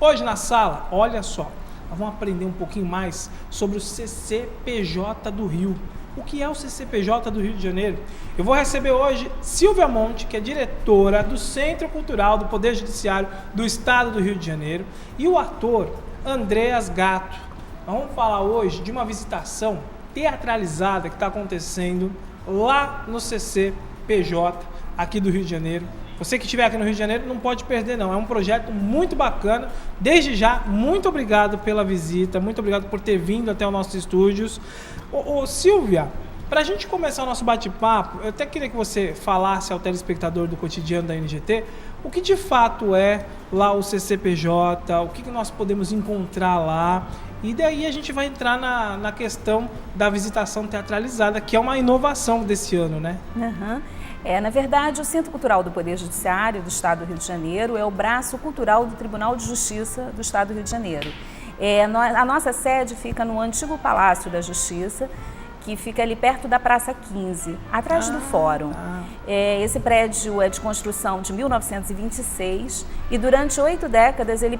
Hoje na sala, olha só, nós vamos aprender um pouquinho mais sobre o CCPJ do Rio. O que é o CCPJ do Rio de Janeiro? Eu vou receber hoje Silvia Monte, que é diretora do Centro Cultural do Poder Judiciário do Estado do Rio de Janeiro, e o ator Andreas Gatto. Nós vamos falar hoje de uma visitação teatralizada que está acontecendo lá no CCPJ aqui do Rio de Janeiro. Você que estiver aqui no Rio de Janeiro não pode perder não, é um projeto muito bacana. Desde já, muito obrigado pela visita, muito obrigado por ter vindo até os nossos estúdios. Silvia, para a gente começar o nosso bate-papo, eu até queria que você falasse ao telespectador do cotidiano da NGT o que de fato é lá o CCPJ, o que nós podemos encontrar lá, e daí a gente vai entrar na questão da visitação teatralizada, que é uma inovação desse ano, né? Uhum. Na verdade, o Centro Cultural do Poder Judiciário do Estado do Rio de Janeiro é o braço cultural do Tribunal de Justiça do Estado do Rio de Janeiro. A nossa sede fica no antigo Palácio da Justiça, que fica ali perto da Praça 15, atrás do Fórum. Esse prédio é de construção de 1926 e durante 8 décadas ele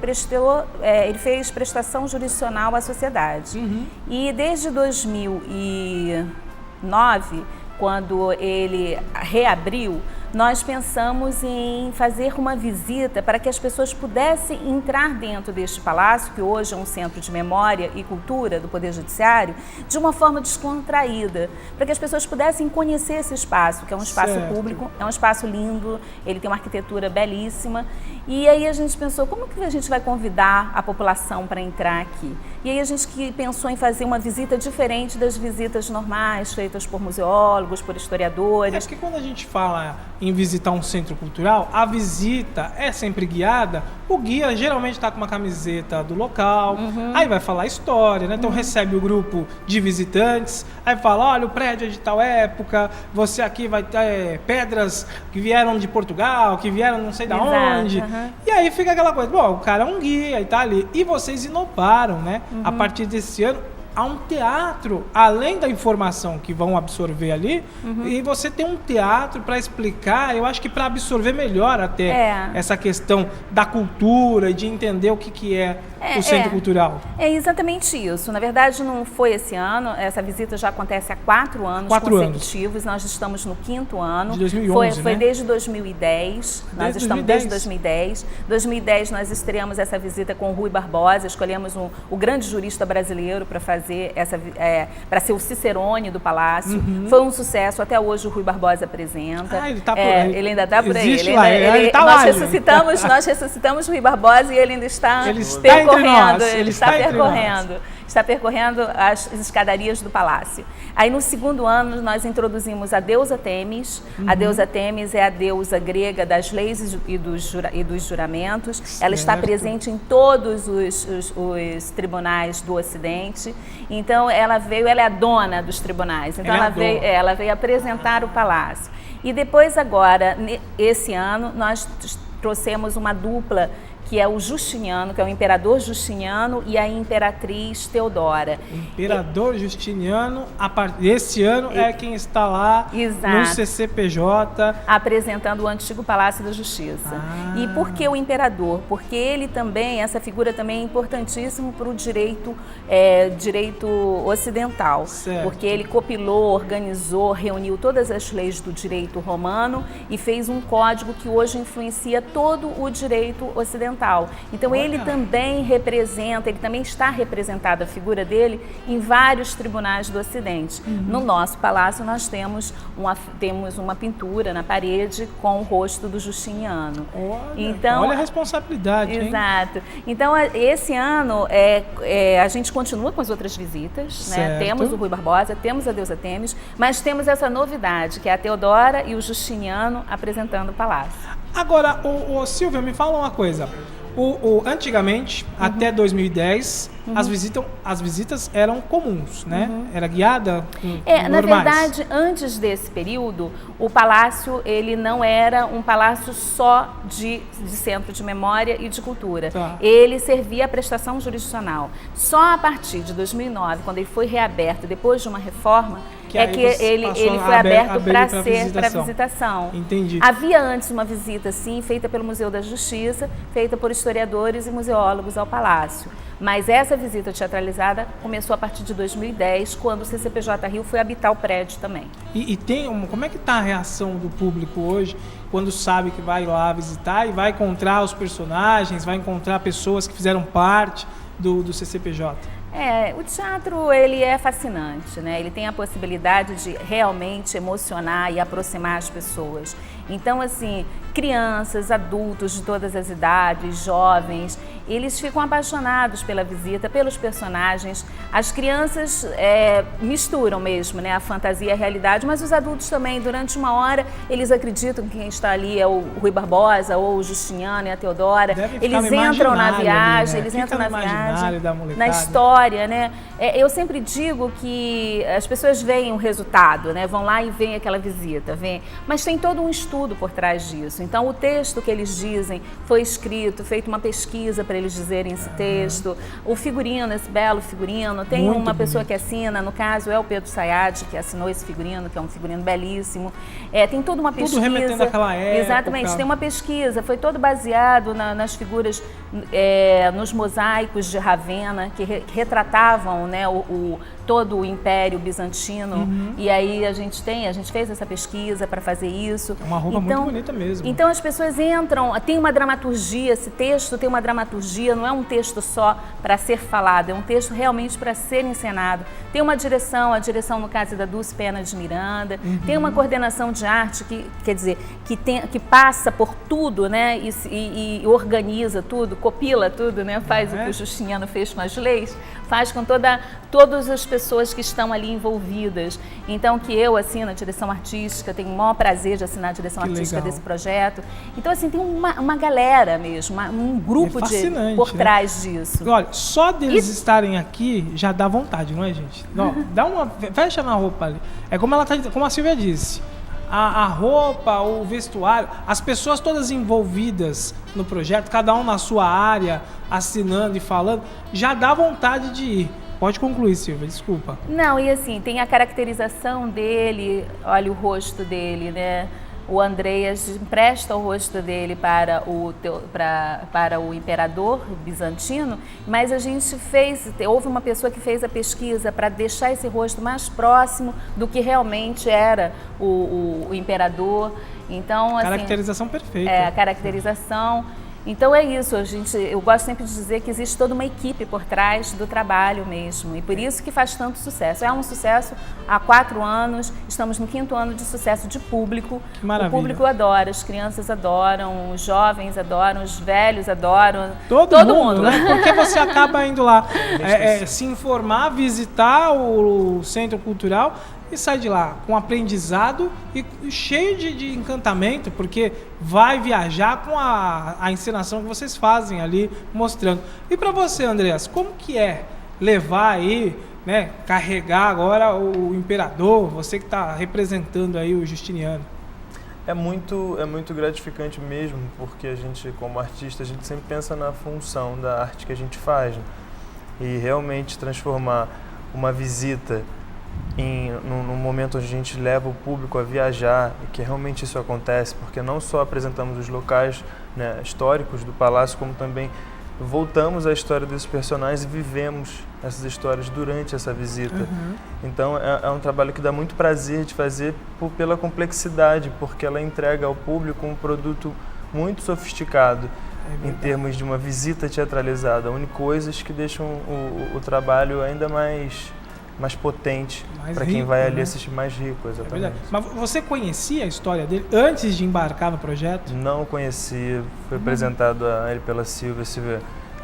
fez prestação jurisdicional à sociedade. Uhum. E desde 2009, quando ele reabriu, nós pensamos em fazer uma visita para que as pessoas pudessem entrar dentro deste palácio, que hoje é um centro de memória e cultura do Poder Judiciário, de uma forma descontraída, para que as pessoas pudessem conhecer esse espaço, que é um espaço público, é um espaço lindo, ele tem uma arquitetura belíssima. E aí a gente pensou, como que a gente vai convidar a população para entrar aqui? E aí a gente pensou em fazer uma visita diferente das visitas normais, feitas por museólogos, por historiadores. Acho que quando a gente fala em visitar um centro cultural, a visita é sempre guiada, o guia geralmente está com uma camiseta do local, aí vai falar história, né? Então recebe o grupo de visitantes, aí fala, olha, o prédio é de tal época, você aqui vai ter pedras que vieram de Portugal, que vieram não sei de onde, e aí fica aquela coisa, bom, o cara é um guia e tá ali, e vocês inovaram, né? A partir desse ano, há um teatro, além da informação que vão absorver ali, e você tem um teatro para explicar, eu acho que para absorver melhor até essa questão da cultura e de entender o que é o Centro Cultural. É exatamente isso. Na verdade, não foi esse ano, essa visita já acontece há 4 anos consecutivos, nós estamos no 5º ano. De 2011, foi desde 2010, nós estamos desde 2010. 2010 nós estreamos essa visita com o Rui Barbosa, escolhemos o grande jurista brasileiro para fazer para ser o Cicerone do Palácio. Foi um sucesso, até hoje o Rui Barbosa apresenta. Ele tá por aí. Ele ainda está por aí. Ele tá nós lá, ressuscitamos o Rui Barbosa e ele ainda está está percorrendo as escadarias do palácio. Aí no 2º ano nós introduzimos a deusa Têmis. A deusa Têmis é a deusa grega das leis e dos juramentos. Ela está presente em todos os tribunais do Ocidente. Então ela é a dona dos tribunais. Então ela veio apresentar o palácio. E depois agora, esse ano, nós trouxemos uma dupla, que é o Justiniano, que é o imperador Justiniano e a imperatriz Teodora. Imperador Justiniano, esse ano é quem está lá no CCPJ. Apresentando o antigo Palácio da Justiça. E por que o imperador? Porque ele também, essa figura também é importantíssimo para o direito ocidental. Certo. Porque ele copilou, organizou, reuniu todas as leis do direito romano e fez um código que hoje influencia todo o direito ocidental. Então ele também está representada, a figura dele, em vários tribunais do Ocidente. No nosso palácio nós temos uma pintura na parede com o rosto do Justiniano. Olha a responsabilidade, hein? Exato. Então esse ano a gente continua com as outras visitas, né? Temos o Rui Barbosa, temos a deusa Têmis, mas temos essa novidade, que é a Teodora e o Justiniano apresentando o palácio. Agora, Silvia, me fala uma coisa. Antigamente, até 2010, as visitas eram comuns, né? Era guiada normais. Na verdade, antes desse período, o palácio ele não era um palácio só de centro de memória e de cultura. Ele servia à prestação jurisdicional. Só a partir de 2009, quando ele foi reaberto, depois de uma reforma, é que ele foi aberto para visitação. Entendi. Havia antes uma visita, sim, feita pelo Museu da Justiça, feita por historiadores e museólogos ao Palácio. Mas essa visita teatralizada começou a partir de 2010, quando o CCPJ Rio foi habitar o prédio também. E como é que está a reação do público hoje, quando sabe que vai lá visitar e vai encontrar os personagens, vai encontrar pessoas que fizeram parte do CCPJ? O teatro, ele é fascinante, né? Ele tem a possibilidade de realmente emocionar e aproximar as pessoas. Então, assim, crianças, adultos de todas as idades, jovens, eles ficam apaixonados pela visita, pelos personagens. As crianças misturam mesmo, né, a fantasia e a realidade, mas os adultos também, durante uma hora, eles acreditam que quem está ali é o Rui Barbosa, ou o Justiniano e a Teodora. Eles entram na viagem, eles entram na viagem, na história, né? Eu sempre digo que as pessoas veem o resultado, né? Vão lá e veem aquela visita, mas tem todo um estudo por trás disso. Então, o texto que eles dizem foi escrito, feita uma pesquisa para eles dizerem esse texto. O figurino, esse belo figurino, tem muito uma pessoa bonito. que assina, no caso é o Pedro Sayad, que assinou esse figurino, que é um figurino belíssimo. Tem toda uma pesquisa. Tudo remetendo àquela época. Exatamente, tem uma pesquisa, foi todo baseado nas figuras, nos mosaicos de Ravenna, que retratavam, né, todo o Império Bizantino. E aí a gente fez essa pesquisa para fazer isso. É uma roupa muito bonita mesmo. Então as pessoas entram, tem uma dramaturgia, esse texto tem uma dramaturgia, não é um texto só para ser falado, é um texto realmente para ser encenado. Tem uma direção, a direção no caso é da Dulce Pena de Miranda, tem uma coordenação de arte que, quer dizer, que passa por tudo, né, e organiza tudo, copila tudo, né, faz o que o Justiniano fez com as leis, faz com todas as pessoas que estão ali envolvidas. Então, que eu assino a direção artística, tenho o maior prazer de assinar a direção artística desse projeto. Então, assim, tem uma galera mesmo, um grupo por trás disso. Olha, só deles estarem aqui já dá vontade, não é, gente? Fecha na roupa ali. É como como a Silvia disse. A roupa, o vestuário, as pessoas todas envolvidas no projeto, cada um na sua área, assinando e falando, já dá vontade de ir. Pode concluir, Silvia, desculpa. Não, e assim, tem a caracterização dele, olha o rosto dele, né? O Andreas empresta o rosto dele para o imperador bizantino, mas a gente houve uma pessoa que fez a pesquisa para deixar esse rosto mais próximo do que realmente era o imperador. Então, assim, caracterização perfeita. A caracterização. Então é isso, eu gosto sempre de dizer que existe toda uma equipe por trás do trabalho mesmo, e por isso que faz tanto sucesso. É um sucesso há 4 anos, estamos no 5º ano de sucesso de público. Que maravilha. O público adora, as crianças adoram, os jovens adoram, os velhos adoram, todo mundo, né? Porque você acaba indo lá se informar, visitar o centro cultural e sai de lá com aprendizado e cheio de encantamento, porque vai viajar com a encenação que vocês fazem ali, mostrando. E para você, Andreas, como que é levar aí, né, carregar agora o imperador, você que está representando aí o Justiniano? É muito gratificante mesmo, porque a gente, como artista, a gente sempre pensa na função da arte que a gente faz, né? E realmente transformar uma visita num momento onde a gente leva o público a viajar, e que realmente isso acontece, porque não só apresentamos os locais, né, históricos do palácio, como também voltamos à história desses personagens e vivemos essas histórias durante essa visita. Então é um trabalho que dá muito prazer de fazer pela complexidade, porque ela entrega ao público um produto muito sofisticado em termos de uma visita teatralizada, une coisas que deixam o trabalho ainda mais potente para quem vai ali assistir, mais rico, exatamente. Mas você conhecia a história dele antes de embarcar no projeto? Não conhecia, foi apresentado a ele pela Silvia,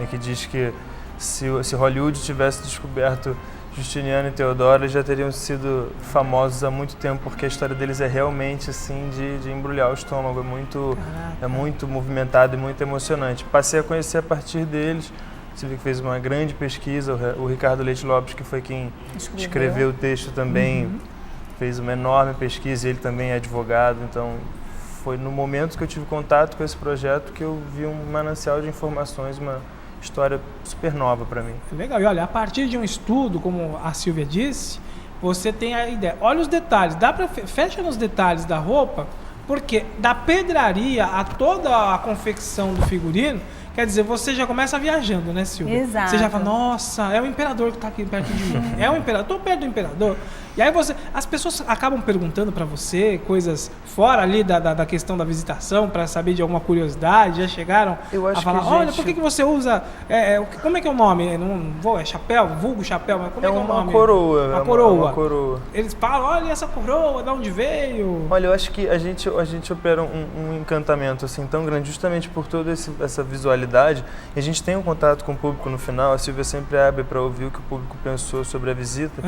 que diz que se Hollywood tivesse descoberto Justiniano e Teodora, eles já teriam sido famosos há muito tempo, porque a história deles é realmente assim de embrulhar o estômago, é muito movimentado e muito emocionante. Passei a conhecer a partir deles. Você viu que fez uma grande pesquisa, o Ricardo Leite Lopes, que foi quem escreveu o texto também, fez uma enorme pesquisa, ele também é advogado, então foi no momento que eu tive contato com esse projeto que eu vi um manancial de informações, uma história super nova para mim. Legal, e olha, a partir de um estudo, como a Silvia disse, você tem a ideia. Olha os detalhes, fecha nos detalhes da roupa, porque da pedraria a toda a confecção do figurino, quer dizer, você já começa viajando, né, Silvia? Exato. Você já fala, nossa, é o imperador que está aqui perto de mim. É o imperador, estou perto do imperador. E aí as pessoas acabam perguntando para você coisas fora ali da questão da visitação, para saber de alguma curiosidade. Já chegaram a falar, olha, por que você usa, como é que é o nome? É chapéu, vulgo chapéu, mas como é que é o nome? Uma coroa. Uma coroa. Uma coroa. Eles falam, olha essa coroa, de onde veio? Olha, eu acho que a gente opera um encantamento assim tão grande, justamente por toda essa visualidade. E a gente tem um contato com o público no final. A Silvia sempre abre para ouvir o que o público pensou sobre a visita,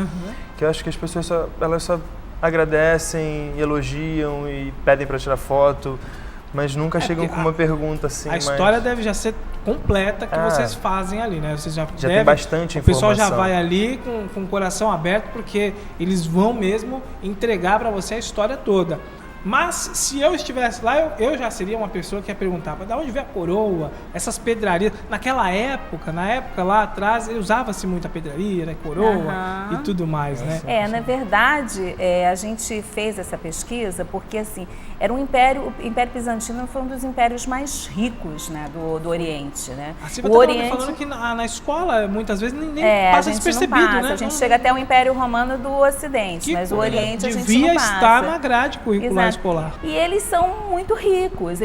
que eu acho que as pessoas elas só agradecem, elogiam e pedem para tirar foto, mas nunca chegam com uma pergunta assim. A história deve já ser completa que vocês fazem ali, né? Vocês já tem bastante informação. O pessoal já vai ali com o coração aberto, porque eles vão mesmo entregar para você a história toda. Mas se eu estivesse lá, eu já seria uma pessoa que ia perguntar, de onde veio a coroa, essas pedrarias. Na época lá atrás, usava-se muita pedraria, né, coroa e tudo mais, né? Na verdade, a gente fez essa pesquisa porque, assim, era o Império Bizantino foi um dos impérios mais ricos, né, do Oriente, né? A Silvia tá falando que na escola, muitas vezes, nem passa despercebido, né? A gente chega até o Império Romano do Ocidente, mas o Oriente a gente não passa. Devia estar na grade curricular escolar. E eles são muito ricos,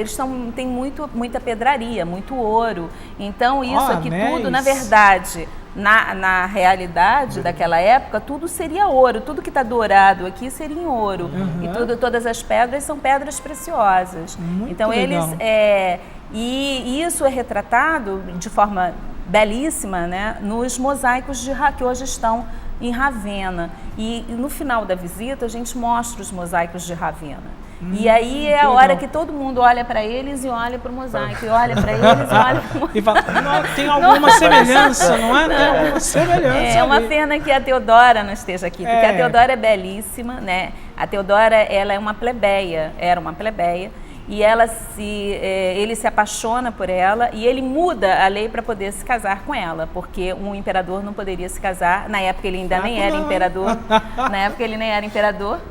têm muita pedraria, muito ouro. Então, isso aqui tudo, na verdade, na realidade daquela época, tudo seria ouro. Tudo que está dourado aqui seria em ouro. E todas as pedras são pedras preciosas. Muito então, legal. E isso é retratado de forma belíssima, né, nos mosaicos que hoje estão em Ravenna. E no final da visita, a gente mostra os mosaicos de Ravenna. E aí é a hora que todo mundo olha para eles e olha para o mosaico, e olha para eles e olha para o mosaico. E fala, tem alguma semelhança, não é? Tem alguma semelhança. É uma pena que a Teodora não esteja aqui, porque a Teodora é belíssima, né? A Teodora, ela é uma plebeia, era uma plebeia, e ele se apaixona por ela e ele muda a lei para poder se casar com ela, porque um imperador não poderia se casar, na época ele ainda nem era imperador,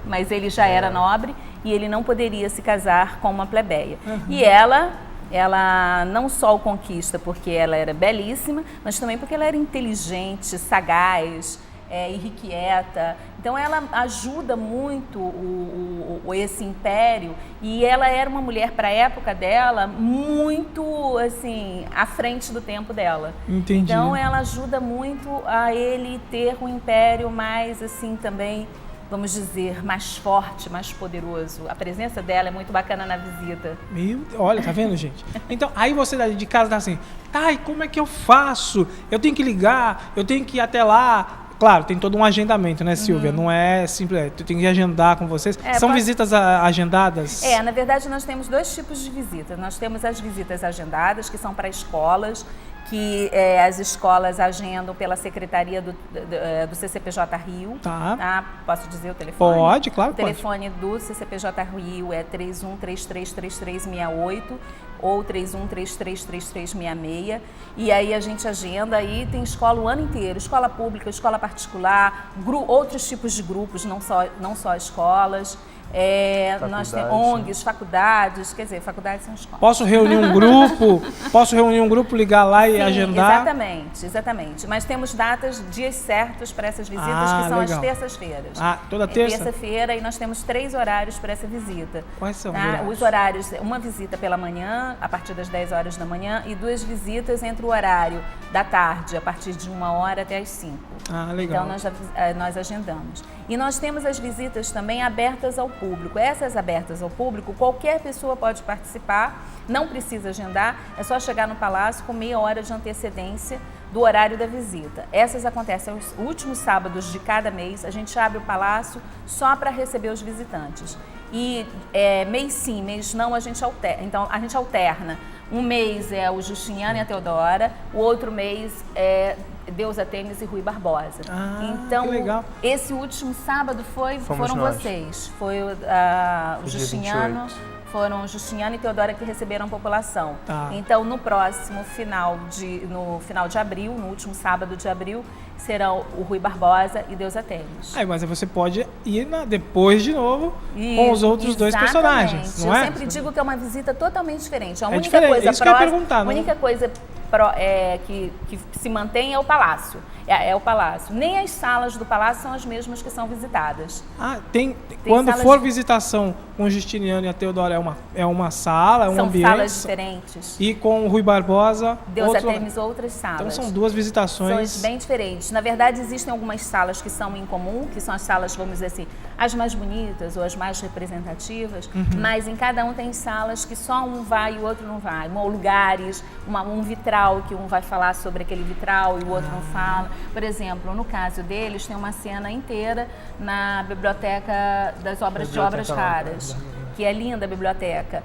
mas ele já era nobre e ele não poderia se casar com uma plebeia. E ela não só o conquista porque ela era belíssima, mas também porque ela era inteligente, sagaz, irrequieta. Então ela ajuda muito esse império, e ela era uma mulher, para a época dela, muito assim, à frente do tempo dela. Entendi. Então ela ajuda muito a ele ter um império mais assim também, vamos dizer, mais forte, mais poderoso. A presença dela é muito bacana na visita. Olha, tá vendo, gente? Então, aí você de casa tá assim, e como é que eu faço? Eu tenho que ligar, eu tenho que ir até lá. Claro, tem todo um agendamento, né, Silvia? Não é simples, tu tem que agendar com vocês. São visitas agendadas? Na verdade, nós temos dois tipos de visitas. Nós temos as visitas agendadas, que são para escolas, que as escolas agendam pela Secretaria do CCPJ Rio. Tá. Posso dizer o telefone? Pode, claro. O telefone do CCPJ Rio é 31333368 ou 31333366. E aí a gente agenda, aí tem escola o ano inteiro, escola pública, escola particular, outros tipos de grupos, não só escolas. Nós temos ONGs, faculdades, quer dizer, faculdades são escolas. Posso reunir um grupo, ligar lá e agendar? Exatamente. Mas temos dias certos para essas visitas, que são as terças-feiras. Toda terça? Terça-feira, e nós temos 3 horários para essa visita. Quais são os horários? Uma visita pela manhã, a partir das 10 horas da manhã, e 2 visitas entre o horário da tarde, a partir de 1 hora até as 5. Legal. Então, nós agendamos. E nós temos as visitas também abertas ao público. Essas abertas ao público, qualquer pessoa pode participar, não precisa agendar, é só chegar no palácio com meia hora de antecedência do horário da visita. Essas acontecem aos últimos sábados de cada mês, a gente abre o palácio só para receber os visitantes. E mês sim, mês não, a gente alterna. Então, a gente alterna. Um mês é o Justiniano e a Teodora, o outro mês Deus Artemis e Rui Barbosa. Que legal. Esse último sábado foram nós. vocês. Foi o Dia Justiniano. 28. Foram Justiniano e Teodora que receberam a população. Tá. Então, no próximo no final de abril, no último sábado de abril, serão o Rui Barbosa e Deus Artemis. Mas você pode ir depois de novo com os outros dois personagens, não eu é? sempre digo que é uma visita totalmente diferente. A única diferente, coisa isso que eu ia perguntar, a única coisa que se mantém é o palácio. É o palácio. Nem as salas do palácio são as mesmas que são visitadas. Quando salas for visitação com o Justiniano e a Teodora é uma sala, é um ambiente. São salas diferentes. E com o Rui Barbosa, Deus Artemis, outras salas. Então são duas visitações. São bem diferentes. Na verdade, existem algumas salas que são em comum, que são as salas, vamos dizer assim, as mais bonitas ou as mais representativas, mas em cada um tem salas que só um vai e o outro não vai. Ou lugares, um vitral que um vai falar sobre aquele vitral e o outro não fala. Por exemplo, no caso deles, tem uma cena inteira na Biblioteca das Obras de Obras Raras, que é linda a biblioteca.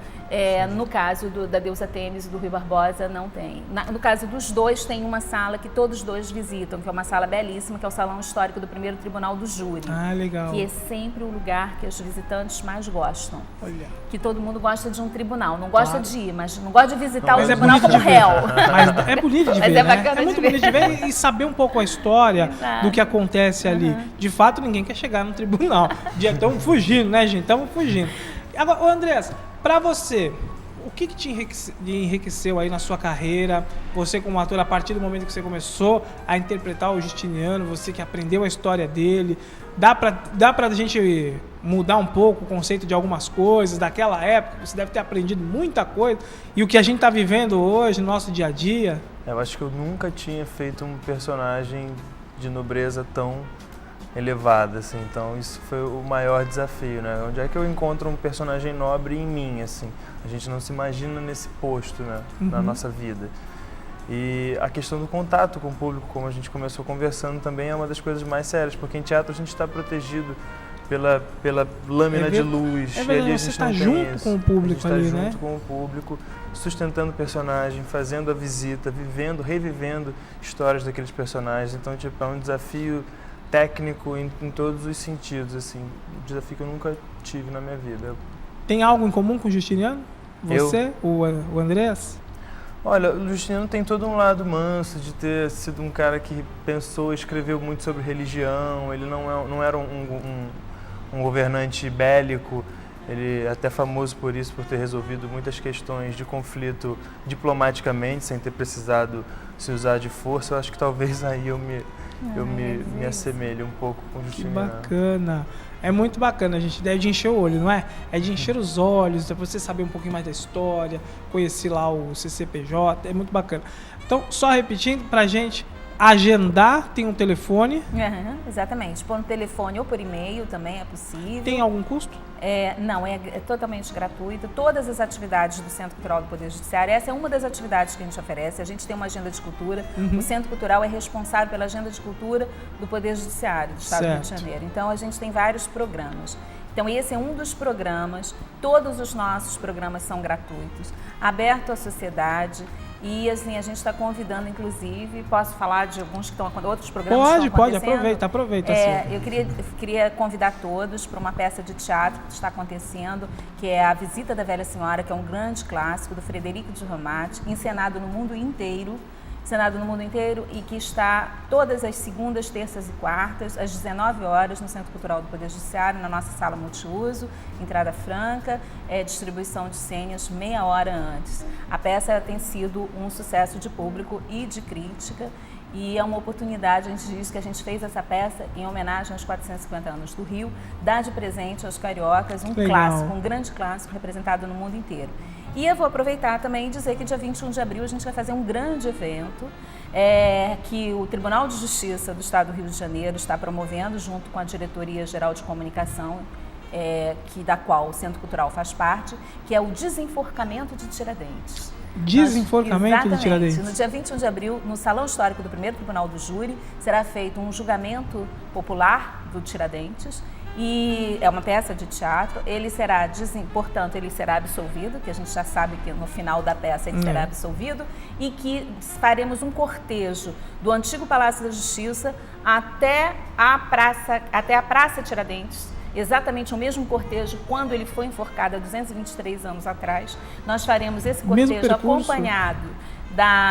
No caso da Deus Artemis e do Rui Barbosa, não tem. No caso dos dois, tem uma sala que todos dois visitam, que é uma sala belíssima, que é o Salão Histórico do Primeiro Tribunal do Júri. Legal. Que é sempre o lugar que os visitantes mais gostam. Olha. Que todo mundo gosta de um tribunal. Não gosta de ir, mas não gosta de visitar o tribunal como bonito de ver. réu. Mas é bonito de Mas ver, é né? bacana É muito de ver. bonito de ver e saber um pouco a história Exato. do que acontece ali. De fato, ninguém quer chegar no tribunal. Estamos fugindo, né, gente? Estamos fugindo. Agora, ô Andrés, pra você, o que te enriqueceu aí na sua carreira? Você como ator, a partir do momento que você começou a interpretar o Justiniano, você que aprendeu a história dele, dá pra gente mudar um pouco o conceito de algumas coisas daquela época? Você deve ter aprendido muita coisa. E o que a gente está vivendo hoje, no nosso dia a dia? Eu acho que eu nunca tinha feito um personagem de nobreza tão elevada, assim. Então isso foi o maior desafio, né? Onde é que eu encontro um personagem nobre em mim, assim? A gente não se imagina nesse posto, né? Na nossa vida. E a questão do contato com o público, como a gente começou conversando, também é uma das coisas mais sérias, porque em teatro a gente está protegido pela lâmina de luz. É verdade, você está junto com o público ali, né? A gente está junto com o público, sustentando o personagem, fazendo a visita, revivendo histórias daqueles personagens. Então, tipo, é um desafio técnico em todos os sentidos, assim, um desafio que eu nunca tive na minha vida. Tem algo em comum com o Justiniano? Você, o Andrés? Olha, o Justiniano tem todo um lado manso de ter sido um cara que pensou, escreveu muito sobre religião. Ele não era um governante bélico. Ele é até famoso por isso, por ter resolvido muitas questões de conflito diplomaticamente, sem ter precisado se usar de força. Eu acho que talvez aí eu me assemelhe um pouco com o Justiniano. Que bacana. É muito bacana, a gente deve encher o olho, não é? É de encher os olhos, é você saber um pouquinho mais da história, conhecer lá o CCPJ, é muito bacana. Então, só repetindo, pra gente agendar, tem um telefone. Exatamente, por telefone ou por e-mail também é possível. Tem algum custo? Não, é totalmente gratuito. Todas as atividades do Centro Cultural do Poder Judiciário, essa é uma das atividades que a gente oferece. A gente tem uma agenda de cultura. O Centro Cultural é responsável pela agenda de cultura do Poder Judiciário do Estado do Rio de Janeiro. Então, a gente tem vários programas. Então, esse é um dos programas. Todos os nossos programas são gratuitos, aberto à sociedade. E assim, a gente está convidando, inclusive, posso falar de alguns que estão acontecendo, outros programas que estão acontecendo? Pode, aproveita. Eu queria convidar todos para uma peça de teatro que está acontecendo, que é A Visita da Velha Senhora, que é um grande clássico do Frederico de Ramate, encenado no mundo inteiro, e que está todas as segundas, terças e quartas, às 19 horas, no Centro Cultural do Poder Judiciário, na nossa sala multiuso, entrada franca, distribuição de senhas meia hora antes. A peça tem sido um sucesso de público e de crítica, e é uma oportunidade, a gente diz que a gente fez essa peça em homenagem aos 450 anos do Rio, dar de presente aos cariocas um clássico, um grande clássico representado no mundo inteiro. E eu vou aproveitar também e dizer que dia 21 de abril a gente vai fazer um grande evento que o Tribunal de Justiça do Estado do Rio de Janeiro está promovendo junto com a Diretoria Geral de Comunicação, da qual o Centro Cultural faz parte, que é o desenforcamento de Tiradentes. Desenforcamento de Tiradentes. No dia 21 de abril, no Salão Histórico do Primeiro Tribunal do Júri, será feito um julgamento popular do Tiradentes E é uma peça de teatro, portanto, ele será absolvido, que a gente já sabe que no final da peça ele será absolvido, e que faremos um cortejo do antigo Palácio da Justiça até a Praça Tiradentes, exatamente o mesmo cortejo quando ele foi enforcado há 223 anos atrás. Nós faremos esse cortejo acompanhado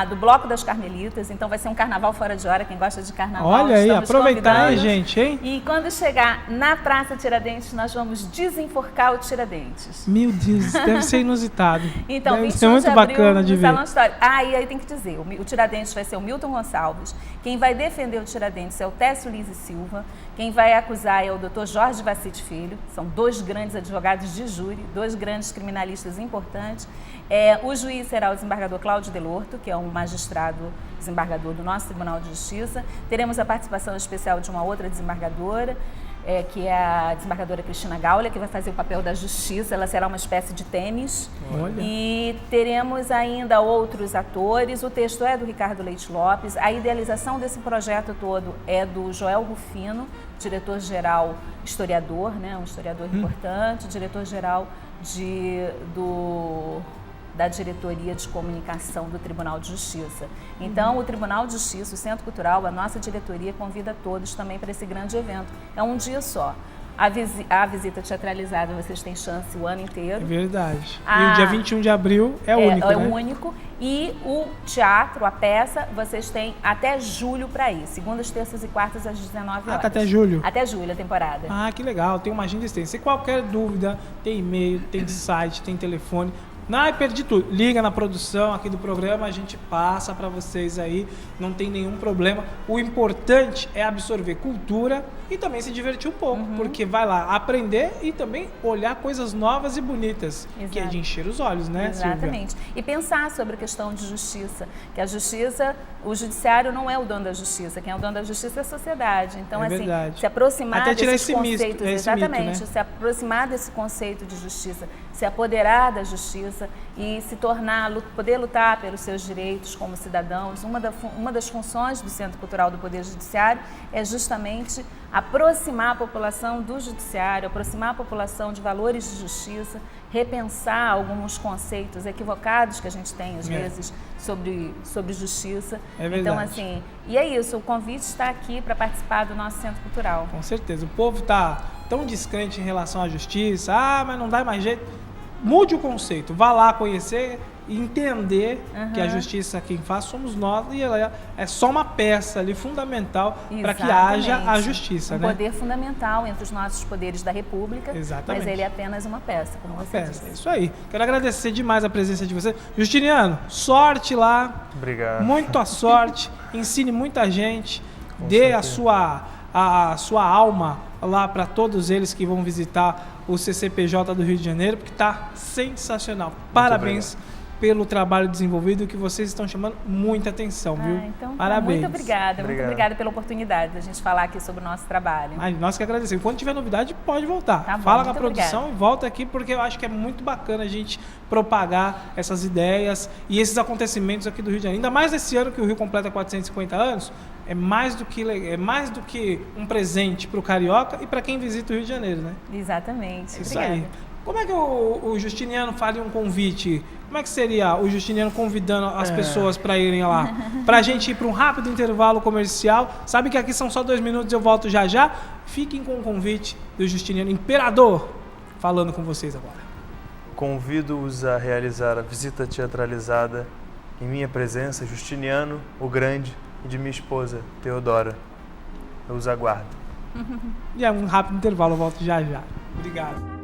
do Bloco das Carmelitas, então vai ser um carnaval fora de hora, quem gosta de carnaval. Olha aí, aproveitar aí, gente, hein? E quando chegar na Praça Tiradentes, nós vamos desenforcar o Tiradentes. Meu Deus, deve ser inusitado. Então, deve ser muito bacana de ver. Salão Histórico. E aí tem que dizer, o Tiradentes vai ser o Milton Gonçalves, quem vai defender o Tiradentes é o Técio Lise Silva, quem vai acusar é o Dr. Jorge Vacite Filho, são 2 grandes advogados de júri, 2 grandes criminalistas importantes. O juiz será o desembargador Cláudio Delorto, que é um magistrado desembargador do nosso Tribunal de Justiça. Teremos a participação especial de uma outra desembargadora, que é a desembargadora Cristina Gaulia, que vai fazer o papel da justiça. Ela será uma espécie de Tênis. Olha. E teremos ainda outros atores. O texto é do Ricardo Leite Lopes. A idealização desse projeto todo é do Joel Rufino, diretor-geral historiador, né? Um historiador importante, diretor-geral da Diretoria de Comunicação do Tribunal de Justiça. Então, o Tribunal de Justiça, o Centro Cultural, a nossa diretoria convida todos também para esse grande evento. É um dia só. A visita teatralizada, vocês têm chance o ano inteiro. É verdade. E o dia 21 de abril é único, né? É único. E o teatro, a peça, vocês têm até julho para ir. Segundas, terças e quartas, às 19 horas. Até julho? Até julho, a temporada. Que legal. Tem uma agenda extensa. Se qualquer dúvida, tem e-mail, tem site, tem telefone. Perdi tudo. Liga na produção aqui do programa, a gente passa para vocês aí, não tem nenhum problema. O importante é absorver cultura e também se divertir um pouco, porque vai lá aprender e também olhar coisas novas e bonitas, que é de encher os olhos, né, Exatamente. Silvia? E pensar sobre a questão de justiça, que a justiça, o judiciário não é o dono da justiça, quem é o dono da justiça é a sociedade. Então, verdade. se aproximar até tirar desses conceitos, exatamente, mito, né? Se aproximar desse conceito de justiça, se apoderar da justiça e se tornar, poder lutar pelos seus direitos como cidadãos. Uma das funções do Centro Cultural do Poder Judiciário é justamente aproximar a população do judiciário, aproximar a população de valores de justiça, repensar alguns conceitos equivocados que a gente tem, às vezes, sobre justiça. Então, assim, e é isso, o convite está aqui para participar do nosso Centro Cultural. Com certeza. O povo está tão descrente em relação à justiça, mas não dá mais jeito. Mude o conceito, vá lá conhecer e entender que a justiça quem faz somos nós e ela é só uma peça ali fundamental para que haja a justiça. Um poder fundamental entre os nossos poderes da República, Exatamente. Mas ele é apenas uma peça, como você disse. É isso aí. Quero agradecer demais a presença de você. Justiniano, sorte lá. Obrigado. Muita sorte, ensine muita gente, dê a sua alma lá para todos eles que vão visitar o CCPJ do Rio de Janeiro, porque está sensacional. Parabéns pelo trabalho desenvolvido, que vocês estão chamando muita atenção, viu? Então, parabéns. Muito obrigada pela oportunidade da gente falar aqui sobre o nosso trabalho. Nós que agradecemos. Quando tiver novidade, pode voltar. Tá bom, fala com a muito produção e volta aqui, porque eu acho que é muito bacana a gente propagar essas ideias e esses acontecimentos aqui do Rio de Janeiro. Ainda mais esse ano que o Rio completa 450 anos, é mais do que um presente para o carioca e para quem visita o Rio de Janeiro, né? Exatamente. Isso aí. Como é que o Justiniano faria um convite? Como é que seria o Justiniano convidando as pessoas para irem lá? Para a gente ir para um rápido intervalo comercial. Sabe que aqui são só 2 minutos, eu volto já já. Fiquem com o convite do Justiniano Imperador falando com vocês agora. Convido-os a realizar a visita teatralizada em minha presença, Justiniano, o Grande, e de minha esposa, Teodora. Eu os aguardo. E é um rápido intervalo, eu volto já já. Obrigado.